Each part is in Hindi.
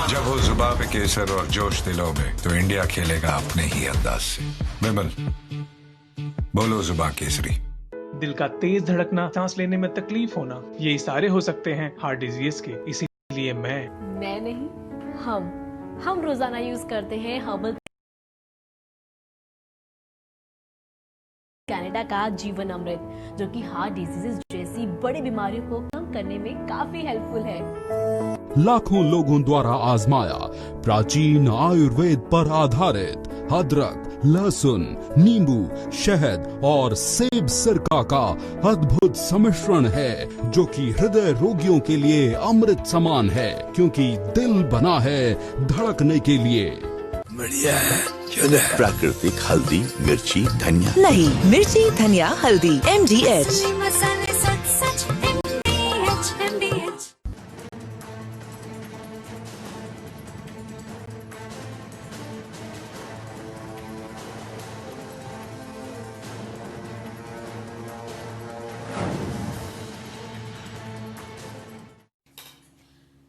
जब हो जुबां पे केसर और जोश दिलों में, तो इंडिया खेलेगा अपने ही अंदाज से। विमल, बोलो जुबां केसरी। दिल का तेज धड़कना, सांस लेने में तकलीफ होना, ये इशारे हो सकते हैं हार्ट डिजीज के। इसीलिए मैं नहीं, हम रोजाना यूज करते हैं हर्बल कनाडा का जीवन अमृत, जो कि हार्ट डिजीजेस जैसी बड़ी बीमारियों को कम करने में काफी हेल्पफुल है। लाखों लोगों द्वारा आजमाया प्राचीन आयुर्वेद पर आधारित अदरक, लहसुन, नींबू, शहद और सेब सिरका का अद्भुत सम्मिश्रण है, जो कि हृदय रोगियों के लिए अमृत समान है, क्योंकि दिल बना है धड़कने के लिए। बढ़िया है, प्राकृतिक हल्दी, मिर्ची, धनिया नहीं, मिर्ची, धनिया, हल्दी, MDH।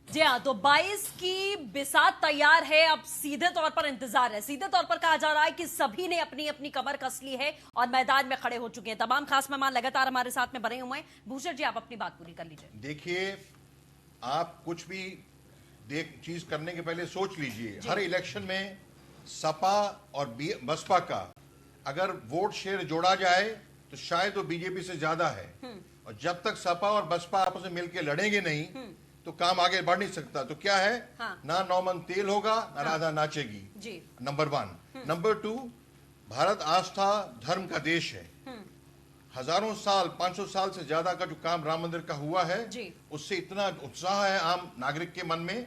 जी हाँ, तो 22 की बिसात तैयार है। अब सीधे तौर पर इंतजार है, सीधे तौर पर कहा जा रहा है कि सभी ने अपनी अपनी कमर कस ली है और मैदान में खड़े हो चुके हैं। तमाम खास मेहमान लगातार हमारे साथ में बने हुए हैं। भूषण जी, आप अपनी बात पूरी कर लीजिए। देखिए, आप कुछ भी चीज करने के पहले सोच लीजिए। हर इलेक्शन में सपा और बसपा का अगर वोट शेयर जोड़ा जाए तो शायद वो बीजेपी से ज्यादा है, और जब तक सपा और बसपा आपस में मिलकर लड़ेंगे नहीं तो काम आगे बढ़ नहीं सकता। तो क्या है, ना नौमन तेल होगा, ना राधा नाचेगी जी। नंबर 1। नंबर 2, भारत आस्था धर्म का देश है। हजारों साल, 500 साल से ज्यादा का जो काम राम मंदिर का हुआ है जी। उससे इतना उत्साह है आम नागरिक के मन में।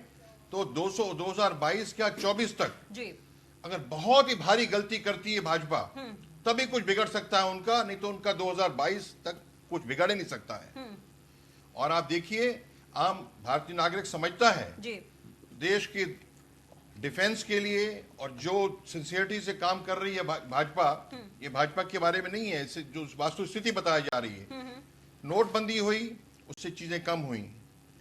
तो 2022 क्या 24 तक जी। अगर बहुत ही भारी गलती करती है भाजपा, तभी कुछ बिगड़ सकता है उनका, नहीं तो उनका 2022 तक कुछ बिगड़ ही नहीं सकता है। और आप देखिए, आम भारतीय नागरिक समझता है जी। देश की डिफेंस के लिए और जो सिंसियरिटी से काम कर रही है भाजपा, ये भाजपा के बारे में नहीं है, इससे जो वास्तु स्थिति बताई जा रही है। नोटबंदी हुई, उससे चीजें कम हुई,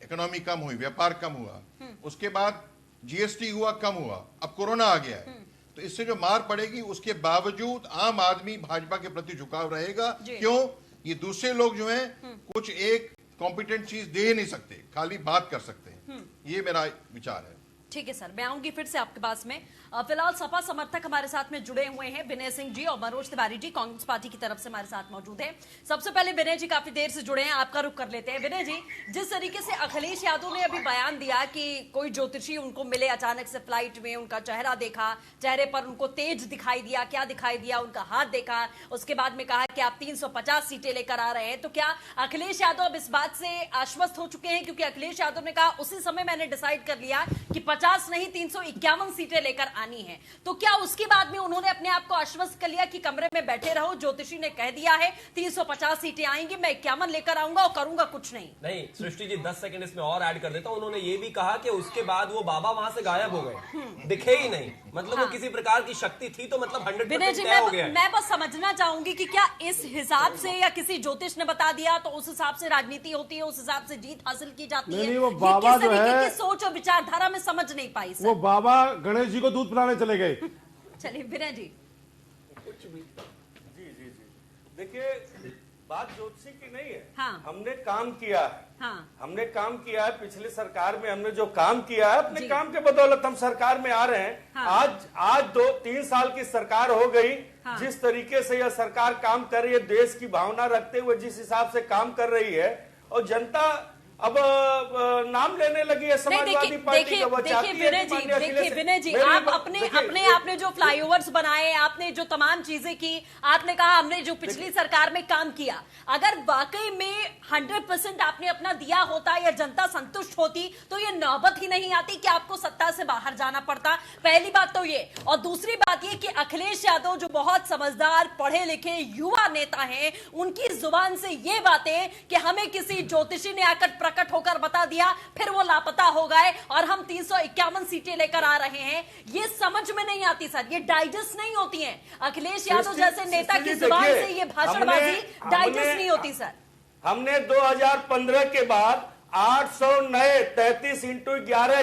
इकोनॉमी कम हुई, व्यापार कम हुआ। उसके बाद GST हुआ, कम हुआ, अब कोरोना आ गया है। तो इससे जो मार पड़ेगी, उसके बावजूद आम आदमी भाजपा के प्रति झुकाव रहेगा। क्यों? ये दूसरे लोग जो हैं कुछ एक कॉम्पिटेंट चीज दे नहीं सकते, खाली बात कर सकते हैं। ये मेरा विचार है। ठीक है सर, मैं आऊंगी फिर से आपके पास में। फिलहाल सपा समर्थक हमारे साथ में जुड़े हुए हैं, विनय सिंह जी और मनोज तिवारी जी कांग्रेस पार्टी की तरफ से हमारे साथ मौजूद हैं। सबसे पहले विनय जी काफी देर से जुड़े हैं, आपका रुख कर लेते हैं। विनय जी, जिस तरीके से अखिलेश यादव ने अभी बयान दिया कि कोई ज्योतिषी उनको मिले अचानक से फ्लाइट में, उनका चेहरा देखा, चेहरे पर उनको तेज दिखाई दिया, क्या दिखाई दिया, उनका हाथ देखा, उसके बाद में कहा कि आप 350 सीटें लेकर आ रहे हैं, तो क्या अखिलेश यादव अब इस बात से आश्वस्त हो चुके हैं? क्योंकि अखिलेश यादव ने कहा उसी समय मैंने डिसाइड कर लिया कि 50 नहीं 351 सीटें लेकर आनी है। तो क्या उसके बाद में उन्होंने अपने आप को आश्वस्त कर लिया कि कमरे में बैठे रहो, ज्योतिषी ने कह दिया है 350 सीटें आएंगी, मैं 51 लेकर आऊंगा और करूंगा कुछ नहीं? नहीं सृष्टि जी, 10 सेकंड इसमें और ऐड कर देता हूं। उन्होंने ये भी कहा कि उसके बाद वो बाबा वहां से गायब हो गए, दिखे ही नहीं। मतलब वो किसी प्रकार की शक्ति थी, तो मतलब 100% तय हो गया है। मैं बस समझना चाहूंगी कि क्या इस हिसाब से या किसी ज्योतिष ने बता दिया तो उस हिसाब से राजनीति होती है, उस हिसाब से जीत हासिल की जाती है? वो बाबा जो है सोच और विचारधारा में समझ नहीं पाई सर। वो बाबा गणेश जी को दूध पिलाने चले गए। चलिए विनय जी। कुछ भी जी जी जी देखिए, बात ज्योतिषी की नहीं है। हाँ। हमने काम किया है। हाँ। हमने काम किया है, पिछले सरकार में हमने जो काम किया है, अपने काम के बदौलत हम सरकार में आ रहे हैं। हाँ। आज 2-3 साल की सरकार हो गई। हाँ। जिस तरीके से यह सरकार काम कर रही है, देश की भावना रखते हुए जिस हिसाब से काम कर रही है, और जनता अब नाम लेने लगी है समाजवादी पार्टी का। देखिए विनय जी, आप आपने जो फ्लाईओवर्स बनाए, आपने जो तमाम चीजें की, आपने कहा हमने जो पिछली सरकार में काम किया, अगर वाकई में 100% आपने अपना दिया होता या जनता संतुष्ट होती तो ये नौबत ही नहीं आती कि आपको सत्ता से बाहर जाना पड़ता। पहली बात तो ये, और दूसरी बात ये कि अखिलेश यादव जो बहुत समझदार पढ़े लिखे युवा नेता हैं, उनकी जुबान से ये बातें कि हमें किसी ज्योतिषी ने आकर प्रकट होकर बता दिया, फिर वो लापता हो गए और हम 351 सीटें लेकर आ रहे हैं, ये समझ में नहीं आती सर, ये डाइजेस्ट नहीं होती हैं। अखिलेश यादव जैसे नेता की जुबान से ये भाषणबाजी डाइजेस्ट नहीं होती सर। हमने 2015 के बाद 800 नए 33 × 11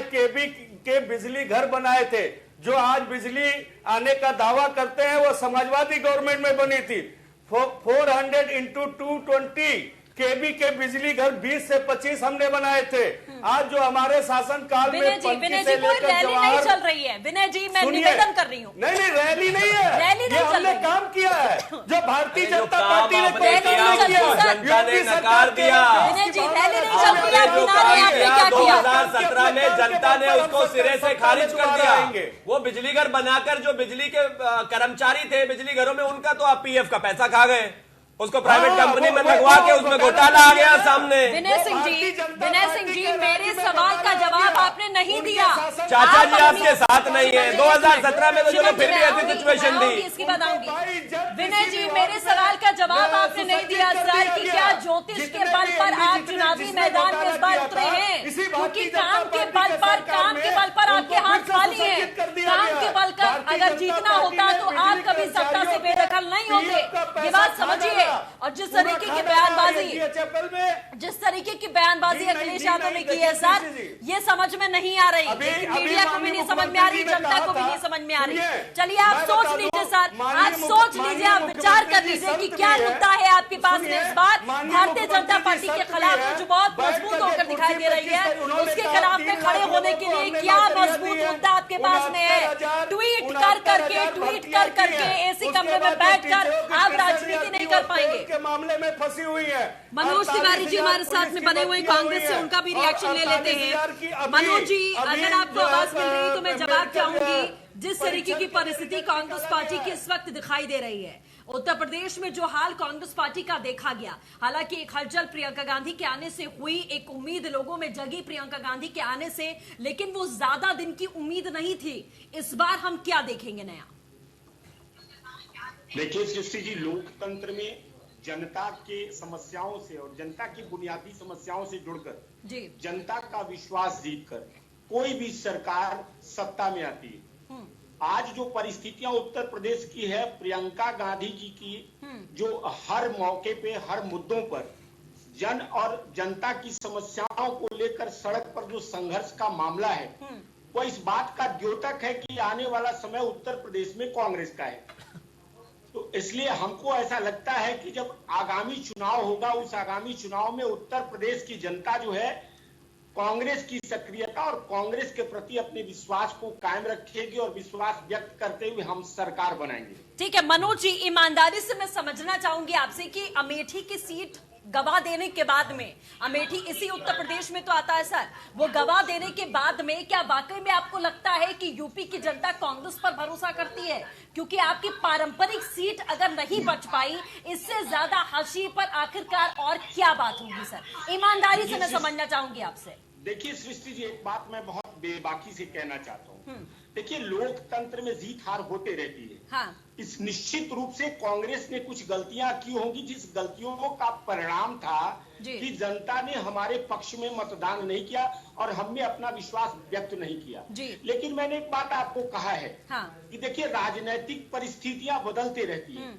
के बिजली घर बनाए थे। जो आज बिजली आने का दावा करते हैं वो समाजवादी गवर्नमेंट में बनी थी। 400 इंटू 220 केबी के बिजली घर 20 से 25 हमने बनाए थे। आज जो हमारे शासन काल में विनय जी कोई रैली नहीं चल रही है। विनय जी मैं निवेदन कर रही हूँ। नहीं रैली नहीं है, रैली नहीं हमने काम किया है जो भारतीय जनता पार्टी ने कोई काम नहीं किया, जनता ने नकार दिया। विनय जी रैली नहीं चल रही है, आपने क्या किया? 2017 में जनता ने उसको सिरे से खारिज कर दिया। वो बिजली घर बनाकर जो बिजली के कर्मचारी थे बिजली घरों में, उनका तो आप पीएफ का पैसा खा गए, उसको प्राइवेट कंपनी में लगवा के उसमें घोटाला आ गया सामने। विनय सिंह जी मेरे सवाल का जवाब आपने नहीं दिया। चाचा जी आपके साथ नहीं है। 2017 में तो चलो फिर भी ऐसी सिचुएशन थी। इसकी बात आऊंगी। विनय जी मेरे सवाल का जवाब आपने नहीं दिया सर कि क्या ज्योतिष के बल पर आप चुनावी मैदान में इस बार उतरे हैं? क्योंकि काम के बल पर आपके हाथ खाली है। काम के बल पर अगर जीतना होता तो आप कभी सत्ता से बेदखल नहीं होते। ये बात समझिए। और जिस तरीके की बयानबाजी अखिलेश यादव ने की है सर, ये समझ में नहीं आ रही। मीडिया को भी नहीं समझ में आ रही, जनता को भी नहीं समझ में आ रही। चलिए आप सोच लीजिए सर, आप सोच लीजिए, आप विचार कर लीजिए कि क्या मुद्दा है आपके पास में इस बार भारतीय जनता पार्टी के खिलाफ, जो बहुत मजबूत होकर दिखाई दे रही है, उसके खिलाफ में खड़े होने के लिए क्या मजबूत मुद्दा आपके पास में है? ट्वीट कर करके एसी कमरे में बैठकर आप राजनीति नहीं कर पाएंगे। के मामले में फंसी हुई है। मनोज तिवारी जी हमारे साथ में बने हुए कांग्रेस से, उनका भी रिएक्शन ले लेते हैं। मनोज जी अगर आपको आवाज मिल रही तो मैं जवाब चाहूंगी। जिस तरीके की परिस्थिति कांग्रेस पार्टी की इस वक्त दिखाई दे रही है, उत्तर प्रदेश में जो हाल कांग्रेस पार्टी का देखा गया, हालांकि एक हलचल प्रियंका गांधी के आने से हुई, एक उम्मीद लोगों में जगी प्रियंका गांधी के आने से, लेकिन वो ज्यादा दिन की उम्मीद नहीं थी। इस बार हम क्या देखेंगे नया? देखिए सृष्टि जी, लोकतंत्र में जनता के समस्याओं से और जनता की बुनियादी समस्याओं से जुड़कर जनता का विश्वास जीतकर कोई भी सरकार सत्ता में आती है। आज जो परिस्थितियां उत्तर प्रदेश की है, प्रियंका गांधी जी की जो हर मौके पे हर मुद्दों पर जन और जनता की समस्याओं को लेकर सड़क पर जो संघर्ष का मामला है, वो इस बात का द्योतक है कि आने वाला समय उत्तर प्रदेश में कांग्रेस का है। तो इसलिए हमको ऐसा लगता है कि जब आगामी चुनाव होगा, उस आगामी चुनाव में उत्तर प्रदेश की जनता जो है कांग्रेस की सक्रियता और कांग्रेस के प्रति अपने विश्वास को कायम रखेगी और विश्वास व्यक्त करते हुए हम सरकार बनाएंगे। ठीक है मनोज जी, ईमानदारी से मैं समझना चाहूंगी आपसे कि अमेठी की सीट गवा देने के बाद में, अमेठी इसी उत्तर प्रदेश में तो आता है सर, वो गवा देने के बाद में क्या वाकई में आपको लगता है कि यूपी की जनता कांग्रेस पर भरोसा करती है? क्योंकि आपकी पारंपरिक सीट अगर नहीं बच पाई, इससे ज्यादा हंसी पर आखिरकार और क्या बात होगी सर? ईमानदारी से मैं समझना चाहूंगी आपसे। देखिए सृष्टि जी, एक बात मैं बहुत बेबाकी से कहना चाहता हूँ। देखिए लोकतंत्र में जीत हार होते रहती है। हाँ। इस निश्चित रूप से कांग्रेस ने कुछ गलतियां की होंगी, जिस गलतियों का परिणाम था कि जनता ने हमारे पक्ष में मतदान नहीं किया और हमने अपना विश्वास व्यक्त नहीं किया। लेकिन मैंने एक बात आपको कहा है कि देखिए राजनीतिक परिस्थितियां बदलते रहती है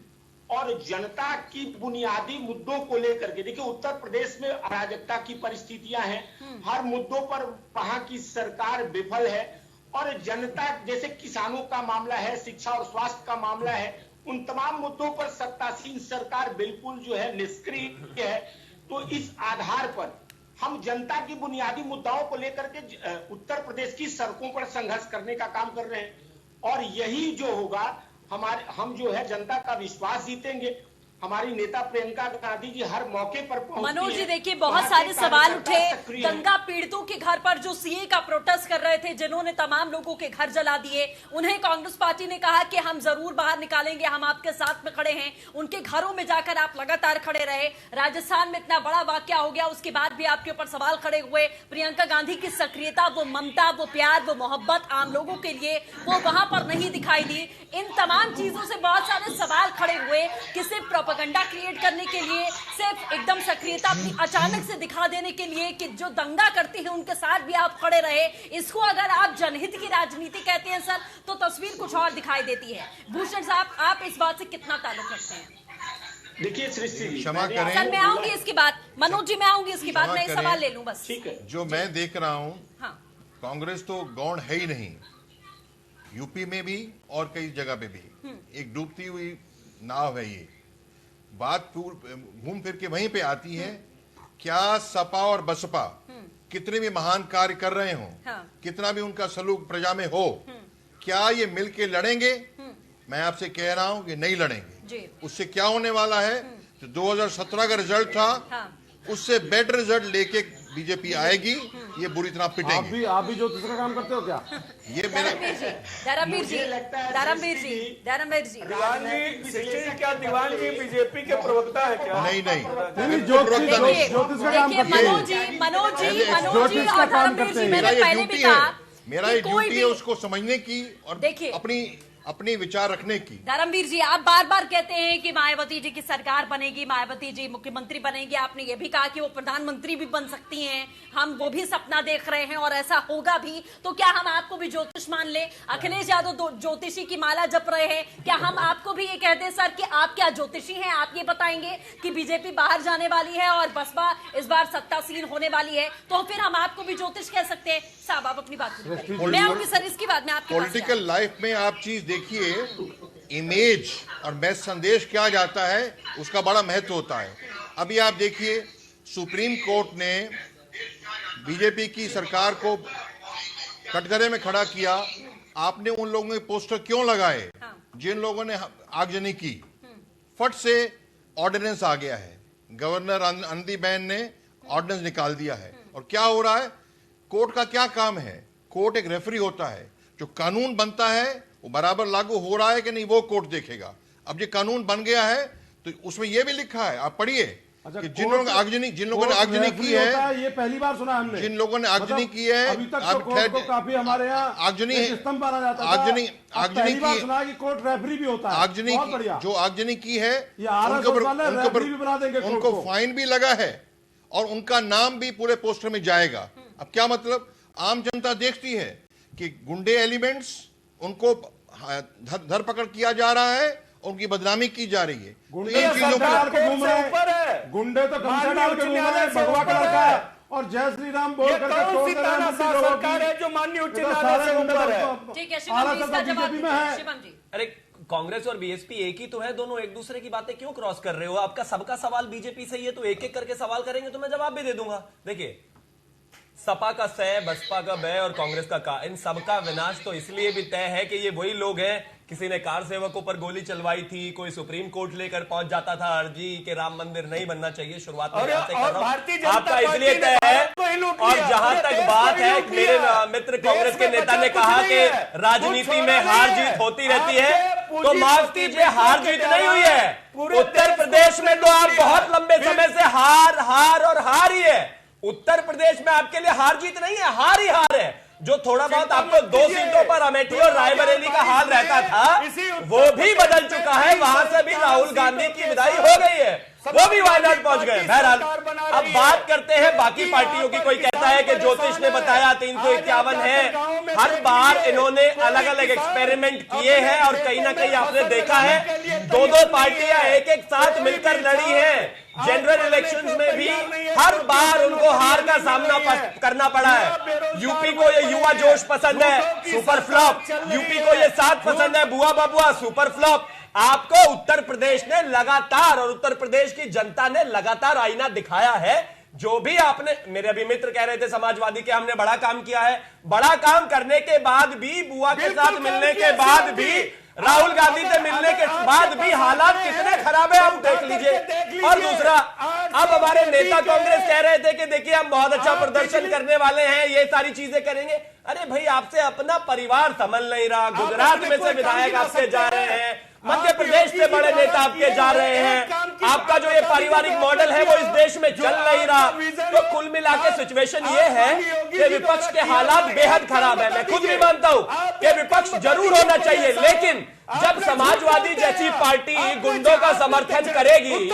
और जनता की बुनियादी मुद्दों को लेकर के, देखिए उत्तर प्रदेश में अराजकता की परिस्थितियां हैं, हर मुद्दों पर वहां की सरकार विफल है और जनता, जैसे किसानों का मामला है, शिक्षा और स्वास्थ्य का मामला है, उन तमाम मुद्दों पर सत्तासीन सरकार बिल्कुल जो है निष्क्रिय है। तो इस आधार पर हम जनता की बुनियादी मुद्दाओं को लेकर के उत्तर प्रदेश की सड़कों पर संघर्ष करने का काम कर रहे हैं और यही जो होगा, हम जो है जनता का विश्वास जीतेंगे। हमारी नेता प्रियंका गांधी जी हर मौके पर पहुंचती मनोज जी देखिए, बहुत सारे सवाल उठे गंगा पीड़ितों के घर पर जो सीए का प्रोटेस्ट कर रहे थे, जिन्होंने तमाम लोगों के घर जला दिए, उन्हें कांग्रेस पार्टी ने कहा कि हम जरूर बाहर निकालेंगे, हम आपके साथ में खड़े हैं। उनके घरों में जाकर आप लगातार खड़े रहे। राजस्थान में इतना बड़ा वाकया हो गया, उसके बाद भी आपके ऊपर सवाल खड़े हुए। प्रियंका गांधी की सक्रियता, वो ममता, वो प्यार, वो मोहब्बत आम लोगों के लिए, वो वहां पर नहीं दिखाई दी। इन तमाम चीजों से बहुत सारे सवाल खड़े हुए कि सिर्फ प्रोपेगेंडा क्रिएट करने के लिए, सिर्फ एकदम सक्रियता अपनी अचानक से दिखा देने के लिए कि जो दंगा करती है उनके साथ भी आप खड़े रहे। इसको अगर आप जनहित की राजनीति कहते हैं सर, तो तस्वीर कुछ और दिखाई देती है। भूषण साहब, आप इस बात से कितना ताल्लुक रखते हैं? देखिए सृष्टि, क्षमा करें सर, मैं आऊंगी इसकी बात, मनोज जी मैं आऊंगी इसकी बात, मैं सवाल ले लूं बस। ठीक है, जो मैं देख रहा हूं कांग्रेस तो गौण है ही नहीं, यूपी में भी और कई जगह पे भी एक डूबती हुई नाव है। ये बात घूम फिर के वहीं पे आती है, क्या सपा और बसपा कितने भी महान कार्य कर रहे हो, कितना भी उनका सलूक प्रजा में हो, क्या ये मिलके लड़ेंगे? मैं आपसे कह रहा हूं कि नहीं लड़ेंगे। उससे क्या होने वाला है, जो 2017 का रिजल्ट था उससे बेटर रिजल्ट लेके बीजेपी आएगी, ये बुरी तरह पिटेंगे। आप भी जो दूसरा काम करते हो क्या? ये मेरे धर्मवीर जी क्या दीवान जी बीजेपी के प्रवक्ता है क्या? नहीं ज्योतिष का काम करते हैं। मनोज जी और धर्मवीर जी, मैंने पहले भी कहा मेरा ये ड्यूटी है उसको समझने की और अपनी विचार रखने की। धर्मवीर जी, आप बार बार कहते हैं कि मायावती जी की सरकार बनेगी, मायावती जी मुख्यमंत्री बनेगी। आपने ये भी कहा कि वो प्रधानमंत्री भी बन सकती हैं, हम वो भी सपना देख रहे हैं और ऐसा होगा भी। तो क्या हम आपको भी ज्योतिष मान ले? अखिलेश यादव ज्योतिषी की माला जप रहे हैं, क्या हम आपको भी ये कह दें सर कि आप क्या ज्योतिषी हैं? आप ये बताएंगे कि बीजेपी बाहर जाने वाली है और बसपा इस बार सत्तासीन होने वाली है, तो फिर हम आपको भी ज्योतिष कह सकते हैं? साहब आप अपनी बात करें, मैं आऊंगी सर इसकी बात में। आपकी पॉलिटिकल लाइफ में आप चीज देखिए, इमेज और मैसेज संदेश क्या जाता है उसका बड़ा महत्व होता है। अभी आप देखिए, सुप्रीम कोर्ट ने बीजेपी की सरकार को कटघरे में खड़ा किया। आपने उन लोगों के पोस्टर क्यों लगाए जिन लोगों ने आगजनी की? फट से ऑर्डिनेंस आ गया है, गवर्नर आनंदीबेन ने ऑर्डिनेंस निकाल दिया है। और क्या हो रहा है, कोर्ट का क्या काम है? कोर्ट एक रेफरी होता है, जो कानून बनता है वो बराबर लागू हो रहा है कि नहीं वो कोर्ट देखेगा। अब ये कानून बन गया है तो उसमें ये भी लिखा है, आप पढ़िए, कि जिन लोगों ने आगजनी की है, ये पहली बार सुना हमने, जिन लोगों ने आगजनी की है, अभी तक तो कोर्ट को काफी हमारे यहाँ आगजनी स्तंभ माना जाता था। आगजनी की सुना कि कोर्ट रेफरी भी होता है। जो आगजनी की है उनको फाइन भी लगा है और उनका नाम भी पूरे पोस्टर में जाएगा। अब क्या मतलब, आम जनता देखती है कि गुंडे एलिमेंट्स उनको धरपकड़ किया जा रहा है, उनकी बदनामी की जा रही है। गुंडे तो डाल के घूम रहे हैं, गुंडे तो गमछा डाल के घूम रहे हैं, भगवा कलर का है, और जय श्री राम बोल करके सरकार है जो माननीय उच्च न्यायालय से ऊपर है। ठीक है, शिवम जी इसका जवाब दीजिए। शिवम जी, अरे कांग्रेस और बीएसपी एक ही तो है, दोनों एक दूसरे की बातें क्यों क्रॉस कर रहे हो? आपका सबका सवाल बीजेपी से ही है तो एक एक करके सवाल करेंगे तो मैं जवाब भी दे दूंगा। देखिए, सपा का सै, बसपा का बै और कांग्रेस का का, इन सबका विनाश तो इसलिए भी तय है कि ये वही लोग हैं, किसी ने कार सेवकों पर गोली चलवाई थी, कोई सुप्रीम कोर्ट लेकर पहुंच जाता था अर्जी के राम मंदिर नहीं बनना चाहिए। शुरुआत में यहाँ से कर रहा हूं, आपका इसलिए तय है। और जहां तक बात है, मेरे मित्र कांग्रेस के नेता ने कहा कि राजनीति में हार जीत होती रहती है, तो माफ कीजिए, हार जीत नहीं हुई है। उत्तर प्रदेश में तो आप बहुत लंबे समय से हार ही है। उत्तर प्रदेश में आपके लिए हार जीत नहीं है, हार ही हार है। जो थोड़ा बहुत आपको 2 सीटों पर अमेठी और रायबरेली का हाल रहता था, वो भी बदल चुका है। वहां से भी राहुल गांधी की विदाई हो गई है, वो भी वायनाड पहुंच गए। बहरहाल अब बात करते हैं बाकी पार्टियों की। कोई कहता है कि ज्योतिष ने बताया 351 है। हर बार इन्होंने अलग अलग एक्सपेरिमेंट किए हैं और कहीं ना कहीं आपने देखा है 2-2 पार्टियां एक एक साथ मिलकर लड़ी हैं। जनरल इलेक्शंस में भी हर बार उनको हार का सामना करना पड़ा है। यूपी को ये युवा जोश पसंद है, सुपर फ्लॉप। यूपी को ये साथ पसंद है, बुआ बबुआ, सुपर फ्लॉप। आपको उत्तर प्रदेश ने लगातार और उत्तर प्रदेश की जनता ने लगातार आईना दिखाया है। जो भी आपने, मेरे अभी मित्र कह रहे थे समाजवादी के, हमने बड़ा काम किया है। बड़ा काम करने के बाद भी, बुआ के साथ मिलने के बाद भी, राहुल गांधी से मिलने के बाद भी हालात कितने खराब है आप देख लीजिए। और दूसरा, अब हमारे नेता कांग्रेस कह रहे थे कि देखिए हम बहुत अच्छा प्रदर्शन करने वाले हैं, ये सारी चीजें करेंगे। अरे भाई, आपसे अपना परिवार संभल नहीं रहा। गुजरात में से विधायक आपसे जा रहे हैं, मध्य प्रदेश से बड़े नेता आपके जा रहे हैं। आपका जो ये पारिवारिक मॉडल है वो इस देश में चल नहीं रहा। तो कुल मिला के सिचुएशन ये है कि विपक्ष के हालात बेहद खराब है। मैं खुद भी मानता हूं कि विपक्ष जरूर होना चाहिए, लेकिन जब समाजवादी जैसी पार्टी गुंडों का समर्थन करेगी,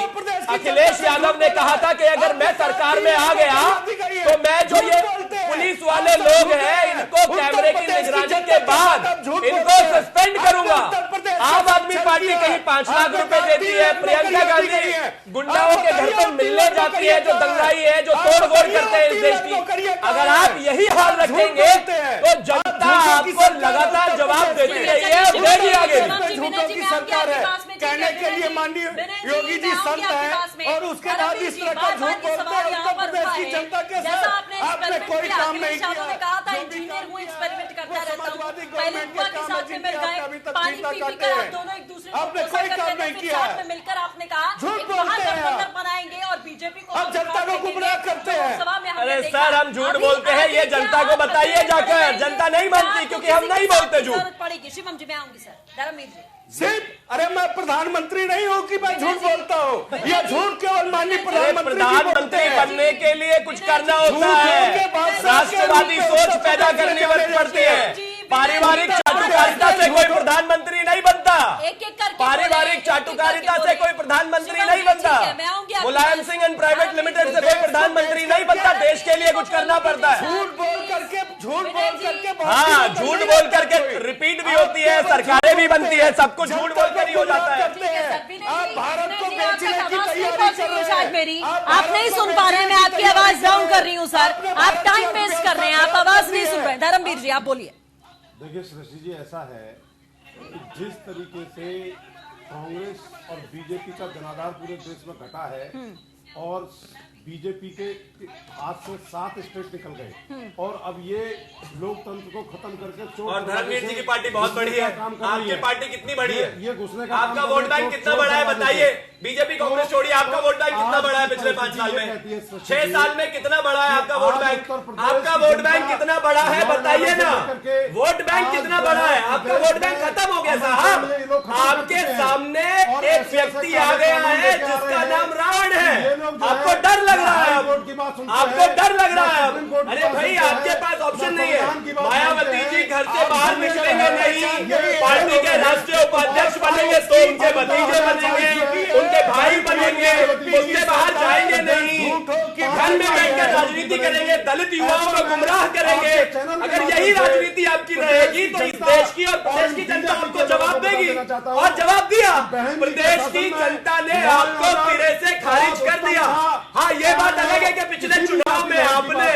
अखिलेश यादव ने कहा था कि अगर मैं सरकार में आ गया तो मैं जो ये पुलिस वाले लोग हैं इनको कैमरे की निगरानी के बाद इनको सस्पेंड करूंगा। आम आदमी पार्टी कहीं 5 लाख रुपए देती है, प्रियंका गांधी गुंडाओं के घर पर मिलने जाती है, जो दंगाई है, जो तोड़ फोड़ करते हैं इस देश की, अगर आप यही हाल रखेंगे तो जनता आपको लगातार जवाब देती रही है और देगी आगे। झूठों की सरकार है, कहने के लिए माननीय योगी जी संत है और उसके बाद इस तरह का झूठ बोलते हैं उत्तर प्रदेश की जनता के साथ। आपने कोई काम नहीं किया। कहा था इंजीनियर हूँ, एक्सपेरिमेंट करता रहता हूँ, पहले हुआ के साथ में मिल गए, पानी पी कर आप दोनों एक दूसरे आपने कोई काम नहीं किया। साथ में मिलकर आपने कहा झूठ बोलते हैं, बनाएंगे और बीजेपी को अब जनता को गुमराह करते हैं। अरे सर, हम झूठ बोलते हैं, ये जनता को बताइए जाकर, जनता नहीं मानती क्योंकि हम नहीं बोलते झूठ। जरूरत पड़ेगी। शिवम जी मैं आऊंगी सर, धर्मवीर जी सिर्फ अरे मैं प्रधानमंत्री नहीं हूँ कि मैं झूठ बोलता हूँ, ये झूठ केवल माननीय प्रधानमंत्री बनने के लिए कुछ करना होता है, राष्ट्रवादी सोच पैदा करनी पड़ती है। पारिवारिक चाटुकारिता से कोई प्रधानमंत्री नहीं बनता, पारिवारिक चाटुकारिता से कोई प्रधानमंत्री नहीं बनता, Mulayam Singh and private limited से कोई प्रधानमंत्री नहीं बनता, देश के लिए कुछ करना पड़ता है। झूठ बोल करके हाँ, झूठ बोल करके रिपीट भी होती है, सरकारें भी बनती है, सब कुछ झूठ बोल कर ही हो जाता है। आप भारत को बेचने की तैयारी कर रहे हैं। मेरी आप नहीं सुन पा रहे हैं, मैं आपकी आवाज डाउन कर रही हूँ सर, आप टाइम वेस्ट कर रहे हैं, आप आवाज नहीं सुन रहे। धर्मवीर जी आप बोलिए। देखिए सृष्टि जी, ऐसा है कि जिस तरीके से कांग्रेस और बीजेपी का जनाधार पूरे देश में घटा है और बीजेपी के हाथ से 7 स्टेट निकल गए और अब ये लोकतंत्र को खत्म करके और धर्मवीर जी की पार्टी बहुत बड़ी है, आपकी पार्टी कितनी बड़ी है, ये घुसने का आपका वोट बैंक कितना बड़ा है बताइए। बीजेपी कांग्रेस छोड़िए, आपका वोट बैंक कितना बड़ा है पिछले 5 साल में, 6 साल में कितना बड़ा है आपका वोट बैंक? आपका वोट बैंक कितना बड़ा है बताइए ना, वोट बैंक कितना बड़ा है आपका? वोट बैंक खत्म हो गया साहब, आपके सामने एक व्यक्ति आ गया है जिसका नाम रावण है, आपको डर लग रहा है, आपको डर लग रहा है। अरे भाई, आपके पास ऑप्शन नहीं है, मायावती जी घर से बाहर निकलेंगे नहीं, पार्टी के राष्ट्रीय उपाध्यक्ष बनेंगे तो उनके भतीजे बनेंगे, उनके भाई बनेंगे, उसके बाहर जाएंगे नहीं, घर में बैठकर राजनीति करेंगे, दलित युवाओं को गुमराह करेंगे। अगर यही राजनीति आपकी रहेगी तो इस देश की और प्रदेश की जनता आपको जवाब देगी, और जवाब दिया, प्रदेश की जनता ने आपको सिरे से खारिज कर दिया। हाँ, ये बात अलग है कि पिछले चुनाव में आपने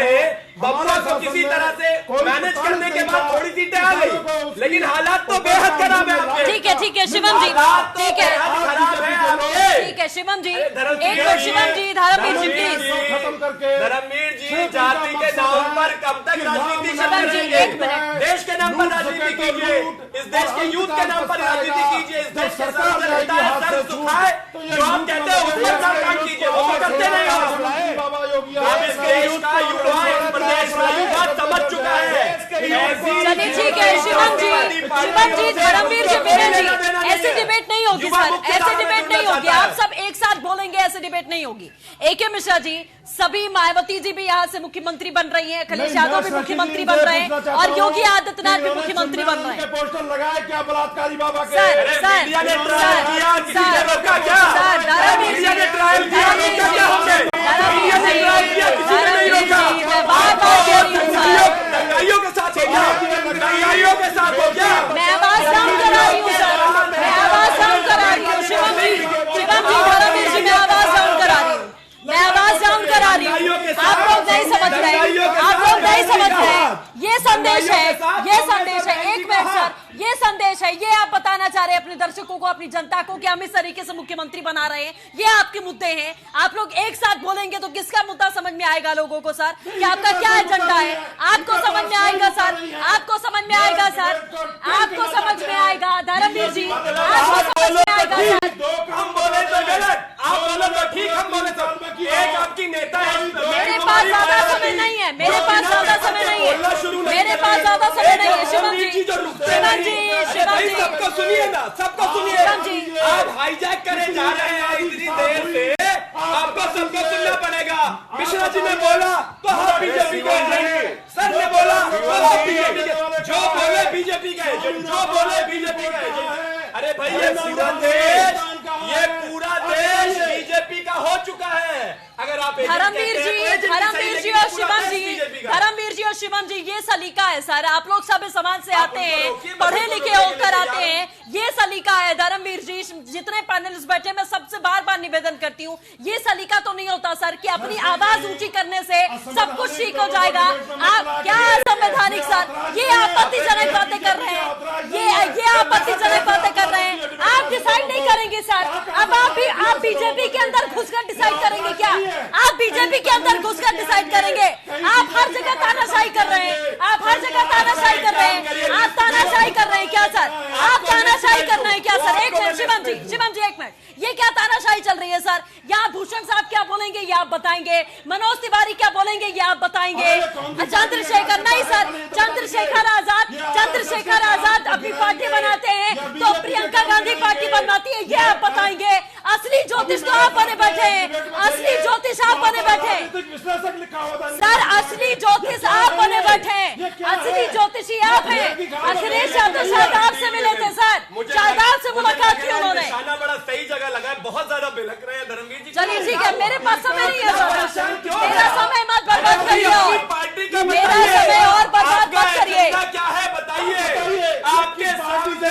बब्बा को किसी तरह से मैनेज करने के बाद थोड़ी सीटें आ गई, लेकिन हालात तो बेहद खराब है आपके। ठीक है शिवम जी, ठीक है शिवम जी, एक मिनट शिवम जी, धर्मवीर जी प्लीज। धर्मवीर जी, जाति के नाम पर कब तक राजनीति करेंगे? देश के नाम पर राजनीति कीजिए, इस देश के यूथ के नाम पर राजनीति कीजिए, इस देश के सर सुखाए जो आप कहते हैं उस पर काम कीजिए, वो तो करते नहीं आप। इस देश का युवा, इस प्रदेश का युवा समझ चुका है। चलिए ठीक है शिवम जी, धर्मवीर जी, वीरेन जी, ऐसी डिबेट नहीं होगी सर, ऐसी डिबेट नहीं होगी, आप सब एक साथ बोलेंगे, ऐसी डिबेट नहीं होगी। AK मिश्रा जी, सभी मायावती जी भी यहाँ से मुख्यमंत्री बन रही हैं, अखिलेश यादव भी मुख्यमंत्री बन रहे हैं और योगी आदित्यनाथ भी मुख्यमंत्री बन रहे हैं। पोस्टर लगाए क्या बलात्कारी बाबा के? दंगाइयों के साथ हो गया, मैं आवाज डाउन करा रही हूँ सर, मैं आवाज डाउन करा रही हूँ शिवम जी, धर्मवीर जी, मैं आवाज डाउन करा रही हूँ, मैं आवाज डाउन करा रही हूँ। आप लोग नहीं समझ रहे, आप लोग नहीं समझ रहे। ये संदेश है, ये संदेश है, एक मिनट सर, ये संदेश है, ये आप बताना चाह रहे हैं अपने दर्शकों को, अपनी जनता को कि हम इस तरीके से मुख्यमंत्री बना रहे हैं, ये आपके मुद्दे हैं। आप लोग एक साथ बोलेंगे तो किसका मुद्दा समझ में आएगा लोगों को सर, कि आपका क्या एजेंडा है? आपको समझ में आएगा सर, आपको समझ में आएगा सर, आपको समझ में आएगा धर्मवीर जी, आपको समझ में आएगा सर। हम बोले तो गलत, आप बोले तो ठीक, हम बोले तो एक आपकी नेता है। मेरे पास ज्यादा समय नहीं है, मेरे पास ज्यादा समय नहीं है, मेरे पास ज्यादा समय नहीं है शिवम जी, शिवम जी, सबको सुनिए ना, सबको सुनिए। आप हाईजैक करे जा रहे हैं इतनी देर से, आपको सबको सुनना पड़ेगा। मिश्रा जी ने बोला तो हम बीजेपी के एजेंट, सर ने बोला तो हम बीजेपी के, जो बोले बीजेपी का एजेंट, जो बोले बीजेपी का एजेंट। अरे भाई, ये पूरा देश बीजेपी का हो चुका है। अगर आप धर्मवीर जी और शिवम जी, ये सलीका है सर। आप लोग सब समाज से आते हैं, पढ़े लिखे होकर आते हैं, ये सलीका है। धर्मवीर जी, जितने पैनलिस्ट बैठे, मैं सबसे बार बार निवेदन करती हूँ, ये सलीका तो नहीं होता सर कि अपनी आवाज ऊंची करने से सब कुछ ठीक हो जाएगा। आप क्या संवैधानिक सर, ये आपत्तिजनक बातें कर रहे हैं, ये आपत्तिजनक बातें कर रहे हैं। आप डिसाइड नहीं करेंगे सर। अब आप बीजेपी के अंदर घुसकर डिसाइड करेंगे क्या? आप बीजेपी के अंदर घुसकर डिसाइड करेंगे? आप हर जगह तानाशाही कर रहे हैं, आप हर जगह तानाशाही कर रहे हैं। आप तानाशाही कर रहे हैं क्या सर? आप तानाशाही कर रहे हैं क्या सर? एक मिनट शिवम जी एक मिनट, ये क्या तानाशाही चल रही है सर? यहाँ भूषण साहब क्या बोलेंगे ये आप बताएंगे, मनोज तिवारी क्या बोलेंगे ये आप बताएंगे, चंद्रशेखर नहीं सर, चंद्रशेखर आजाद अपनी पार्टी बनाते हैं तो प्रियंका गांधी पार्टी बनवाती है, ये आप बताएंगे। असली ज्योतिष तो आप बने बैठे हैं, असली ज्योतिष आप बने बैठे सर, असली ज्योतिष आप बने बैठे हैं, असली ज्योतिषी आप हैं। अखिलेश यादव शायद आपसे मिले थे सर, शायद आपसे मुलाकात की उन्होंने। बड़ा सही जगह लगा है, बहुत ज्यादा बिलक रहे हैं धर्मवीर जी। चलिए ठीक है, मेरे पास समय नहीं है सर, मेरा समय मत बर्बाद करिए, पार्टी का मेरा समय और बर्बाद मत करिए। क्या है बताइए? आपके सामने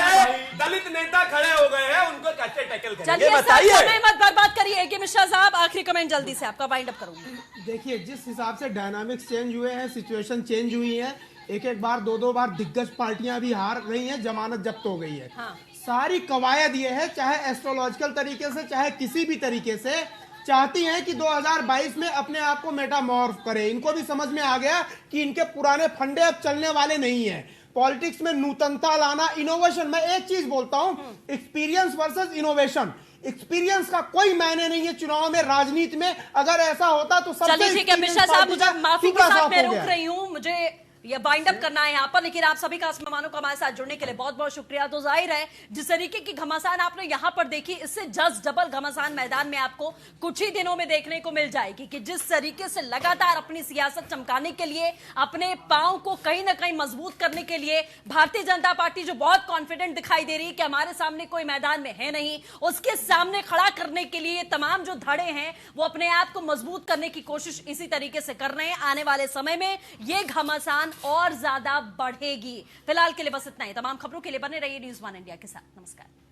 दलित नेता खड़े हो गए हैं, उनको कैसे टैकल करेंगे? चलिए सर, समय मत बर्बाद करिए। के मिश्रा साहब, आखिरी कमेंट जल्दी से, आपका वाइंड अप करूंगी। देखिए, जिस हिसाब से डायनामिक्स चेंज हुए हैं, सिचुएशन चेंज हुई है, एक बार दो बार दिग्गज पार्टियां भी हार गई हैं, जमानत जब्त हो गई है। हाँ। सारी कवायद ये है, चाहे एस्ट्रोलॉजिकल तरीके से चाहे किसी भी तरीके से, चाहती हैं कि 2022 में अपने आप को मेटामॉर्फ करें। इनको भी समझ में आ गया कि इनके पुराने फंडे अब चलने वाले नहीं है। पॉलिटिक्स में नूतनता लाना, इनोवेशन, मैं एक चीज बोलता हूं, एक्सपीरियंस वर्सेस इनोवेशन। एक्सपीरियंस का कोई मायने नहीं है चुनाव में, राजनीति में। अगर ऐसा होता तो चलिए ठीक है मिश्रा साहब, मुझे माफी के साथ मैं रोक रही हूँ, मुझे ये बाइंड अप करना है यहाँ पर, लेकिन आप सभी का मेहमानों को हमारे साथ जुड़ने के लिए बहुत बहुत शुक्रिया। तो जाहिर है जिस तरीके की घमासान आपने यहाँ पर देखी, इससे जस्ट डबल घमासान मैदान में आपको कुछ ही दिनों में देखने को मिल जाएगी कि जिस तरीके से लगातार अपनी सियासत चमकाने के लिए, अपने पांव को कहीं ना कहीं मजबूत करने के लिए भारतीय जनता पार्टी जो बहुत कॉन्फिडेंट दिखाई दे रही है कि हमारे सामने कोई मैदान में है नहीं, उसके सामने खड़ा करने के लिए तमाम जो धड़े हैं वो अपने आप को मजबूत करने की कोशिश इसी तरीके से कर रहे हैं। आने वाले समय में ये घमासान और ज्यादा बढ़ेगी। फिलहाल के लिए बस इतना ही। तमाम खबरों के लिए बने रहिए न्यूज़ 1 इंडिया के साथ। नमस्कार।